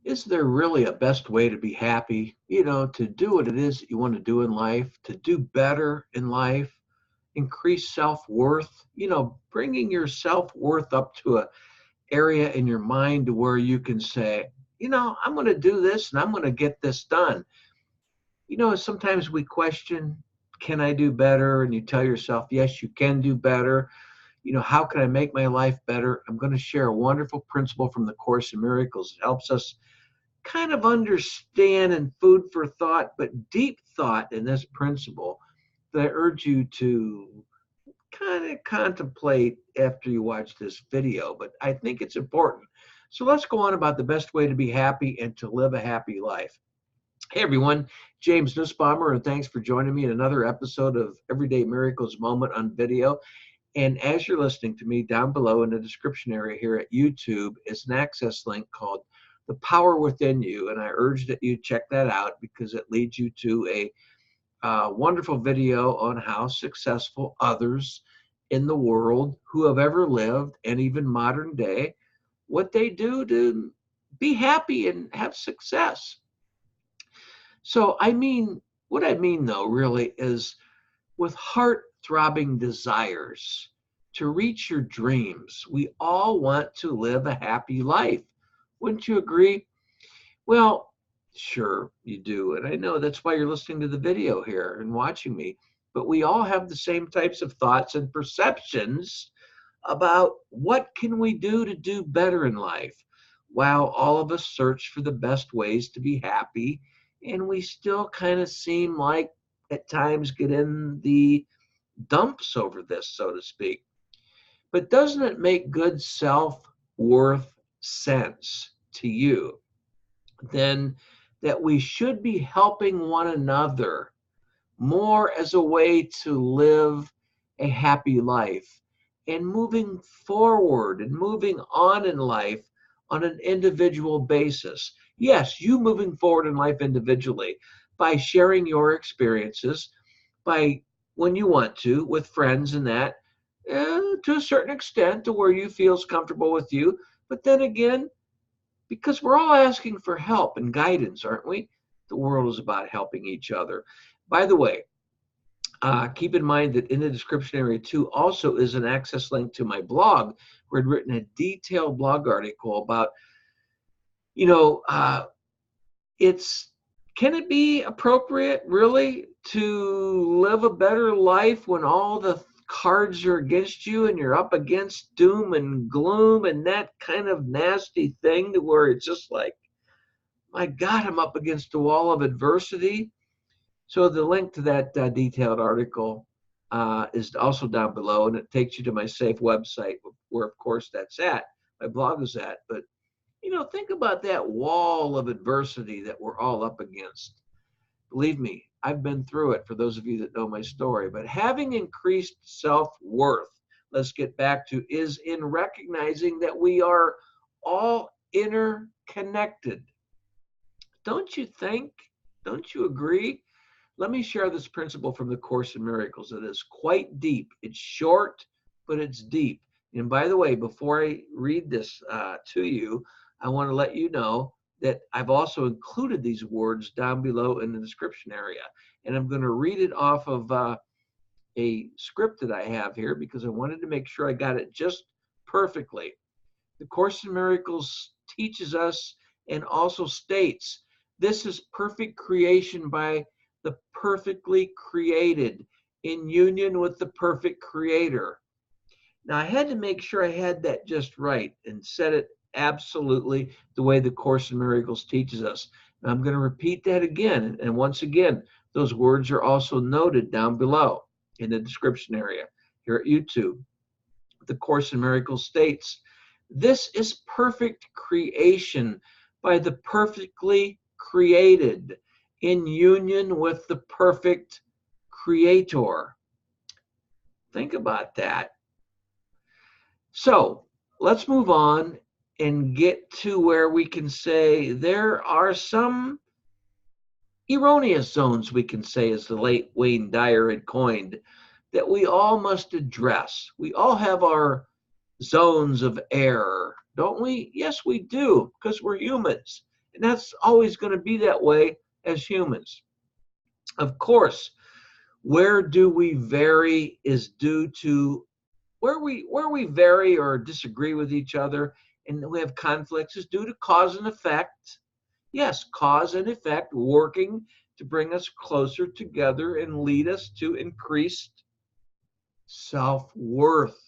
Is there really a best way to be happy? To do what it is that you want to do in life, to do better in life, increase self-worth, bringing your self-worth up to a area in your mind to where you can say, I'm going to do this and I'm going to get this done. Sometimes we question, can I do better? And you tell yourself, yes, you can do better. How can I make my life better? I'm going to share a wonderful principle from the Course in Miracles. It helps us kind of understand and food for thought, but deep thought in this principle that I urge you to kind of contemplate after you watch this video, but I think it's important. So let's go on about the best way to be happy and to live a happy life. Hey everyone, James Nussbaumer, and thanks for joining me in another episode of Everyday Miracles Moment on video. And as you're listening to me, down below in the description area here at YouTube is an access link called The Power Within You. And I urge that you check that out because it leads you to a wonderful video on how successful others in the world who have ever lived, and even modern day, what they do to be happy and have success. So what I mean though really is, with heart-throbbing desires to reach your dreams, we all want to live a happy life. Wouldn't you agree? Well, sure you do. And I know that's why you're listening to the video here and watching me. But we all have the same types of thoughts and perceptions about what can we do to do better in life, while all of us search for the best ways to be happy. And we still kind of seem like at times get in the dumps over this, so to speak. But doesn't it make good self-worth sense to you then that we should be helping one another more as a way to live a happy life and moving forward and moving on in life on an individual basis? Yes, you moving forward in life individually by sharing your experiences, by when you want to, with friends and that, to a certain extent to where you feel comfortable with you. But then again, because we're all asking for help and guidance, aren't we? The world is about helping each other. By the way, keep in mind that in the description area too also is an access link to my blog, where I'd written a detailed blog article about, can it be appropriate really to live a better life when all the cards are against you and you're up against doom and gloom and that kind of nasty thing, to where it's just like, my God, I'm up against a wall of adversity? So the link to that detailed article is also down below, and it takes you to my safe website, where of course that's at, my blog is at. But think about that wall of adversity that we're all up against. Believe me, I've been through it, for those of you that know my story. But having increased self-worth, let's get back to, is in recognizing that we are all interconnected. Don't you think? Don't you agree? Let me share this principle from the Course in Miracles. It is quite deep. It's short, but it's deep. And by the way, before I read this to you, I want to let you know that I've also included these words down below in the description area. And I'm going to read it off of a script that I have here, because I wanted to make sure I got it just perfectly. The Course in Miracles teaches us and also states, this is perfect creation by the perfectly created, in union with the perfect creator. Now, I had to make sure I had that just right and said it absolutely the way the Course in Miracles teaches us. And I'm going to repeat that again. And once again, those words are also noted down below in the description area here at YouTube. The Course in Miracles states, this is perfect creation by the perfectly created, in union with the perfect creator. Think about that. So let's move on and get to where we can say there are some erroneous zones, we can say, as the late Wayne Dyer had coined, that we all must address. We all have our zones of error, don't we? Yes, we do, because we're humans. And that's always going to be that way as humans. Of course, where do we vary is due to where we vary or disagree with each other and we have conflicts is due to cause and effect. Yes, cause and effect working to bring us closer together and lead us to increased self-worth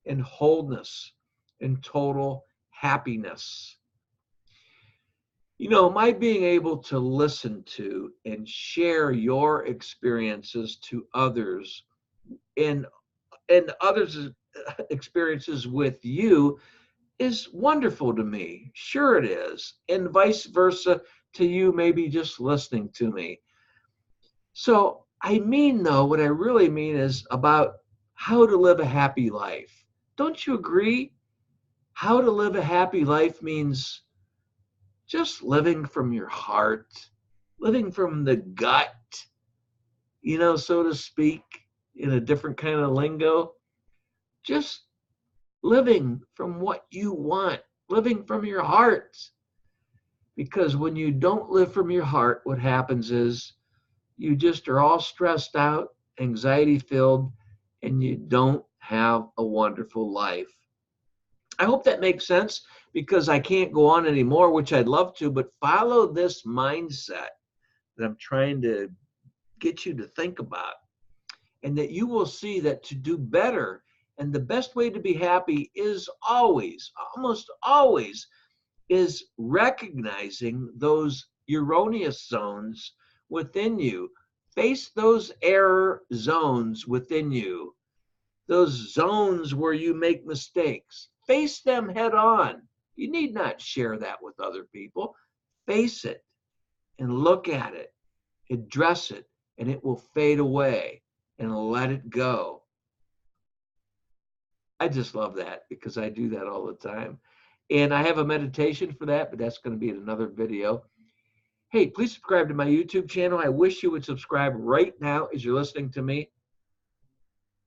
and wholeness and total happiness. My being able to listen to and share your experiences to others and others' experiences with you is wonderful to me. Sure it is. And vice versa to you, maybe just listening to me. So I mean, though, what I really mean is about how to live a happy life. Don't you agree? How to live a happy life means just living from your heart, living from the gut, so to speak, in a different kind of lingo. Just living from what you want, living from your heart. Because when you don't live from your heart, what happens is you just are all stressed out, anxiety filled, and you don't have a wonderful life. I hope that makes sense because I can't go on anymore, which I'd love to, but follow this mindset that I'm trying to get you to think about, and that you will see that to do better and the best way to be happy is always, almost always, is recognizing those erroneous zones within you. Face those error zones within you, those zones where you make mistakes. Face them head on. You need not share that with other people. Face it and look at it, address it, and it will fade away, and let it go. I just love that because I do that all the time. And I have a meditation for that, but that's going to be in another video. Hey, please subscribe to my YouTube channel. I wish you would subscribe right now as you're listening to me.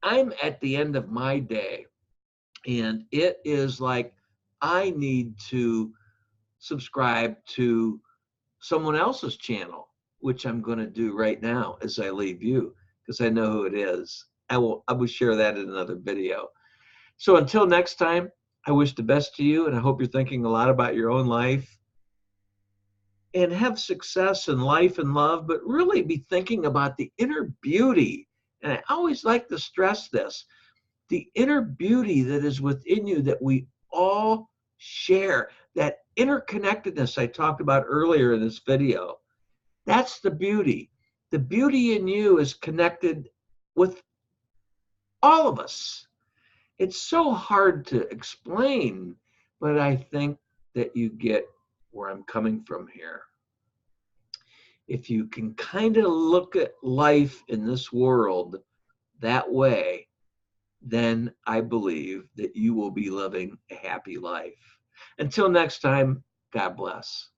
I'm at the end of my day, and it is like I need to subscribe to someone else's channel, which I'm going to do right now as I leave you because I know who it is. I will share that in another video. So until next time, I wish the best to you, and I hope you're thinking a lot about your own life and have success in life and love, but really be thinking about the inner beauty. And I always like to stress this, the inner beauty that is within you that we all share, that interconnectedness I talked about earlier in this video. That's the beauty. The beauty in you is connected with all of us. It's so hard to explain, but I think that you get where I'm coming from here. If you can kind of look at life in this world that way, then I believe that you will be living a happy life. Until next time, God bless.